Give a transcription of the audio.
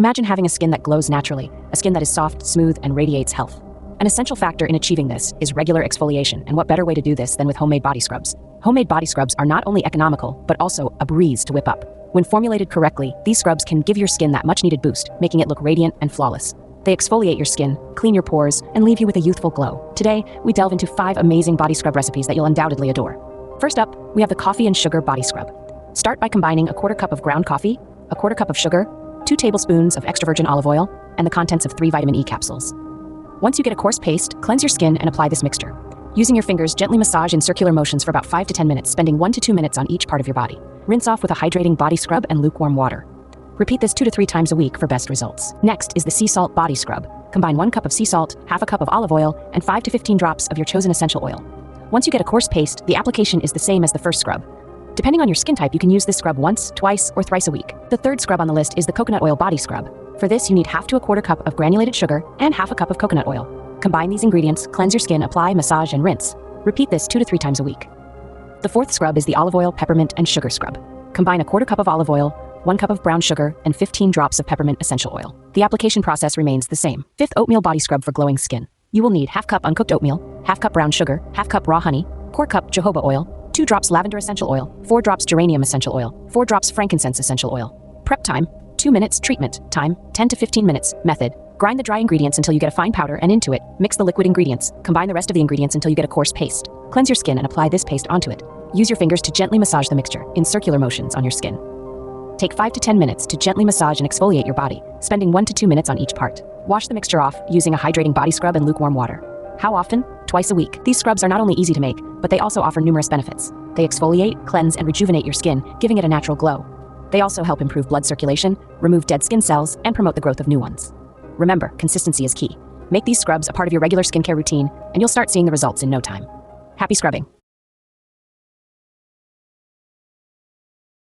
Imagine having a skin that glows naturally, a skin that is soft, smooth, and radiates health. An essential factor in achieving this is regular exfoliation, and what better way to do this than with homemade body scrubs? Homemade body scrubs are not only economical, but also a breeze to whip up. When formulated correctly, these scrubs can give your skin that much-needed boost, making it look radiant and flawless. They exfoliate your skin, clean your pores, and leave you with a youthful glow. Today, we delve into 5 amazing body scrub recipes that you'll undoubtedly adore. First up, we have the coffee and sugar body scrub. Start by combining a 1/4 cup of ground coffee, a 1/4 cup of sugar, 2 tablespoons of extra virgin olive oil, and the contents of 3 vitamin E capsules. Once you get a coarse paste, cleanse your skin and apply this mixture. Using your fingers, gently massage in circular motions for about 5 to 10 minutes, spending 1 to 2 minutes on each part of your body. Rinse off with a hydrating body scrub and lukewarm water. Repeat this 2 to 3 times a week for best results. Next is the sea salt body scrub. Combine 1 cup of sea salt, half a cup of olive oil, and 5 to 15 drops of your chosen essential oil. Once you get a coarse paste, the application is the same as the first scrub. Depending on your skin type, you can use this scrub once, twice, or thrice a week. The third scrub on the list is the coconut oil body scrub. For this, you need half to a 1/4 cup of granulated sugar and half a cup of coconut oil. Combine these ingredients, cleanse your skin, apply, massage, and rinse. Repeat this 2 to 3 times a week. The fourth scrub is the olive oil, peppermint, and sugar scrub. Combine a 1/4 cup of olive oil, 1 cup of brown sugar, and 15 drops of peppermint essential oil. The application process remains the same. Fifth oatmeal body scrub for glowing skin. You will need half cup uncooked oatmeal, half cup brown sugar, half cup raw honey, 1/4 cup jojoba oil, 2 drops lavender essential oil, 4 drops geranium essential oil, 4 drops frankincense essential oil. Prep time, 2 minutes. Treatment time, 10 to 15 minutes. Method, grind the dry ingredients until you get a fine powder and into it, mix the liquid ingredients, combine the rest of the ingredients until you get a coarse paste. Cleanse your skin and apply this paste onto it. Use your fingers to gently massage the mixture in circular motions on your skin. Take 5 to 10 minutes to gently massage and exfoliate your body, spending 1 to 2 minutes on each part. Wash the mixture off using a hydrating body scrub and lukewarm water. How often? Twice a week. These scrubs are not only easy to make, but they also offer numerous benefits. They exfoliate, cleanse, and rejuvenate your skin, giving it a natural glow. They also help improve blood circulation, remove dead skin cells, and promote the growth of new ones. Remember, consistency is key. Make these scrubs a part of your regular skincare routine, and you'll start seeing the results in no time. Happy scrubbing!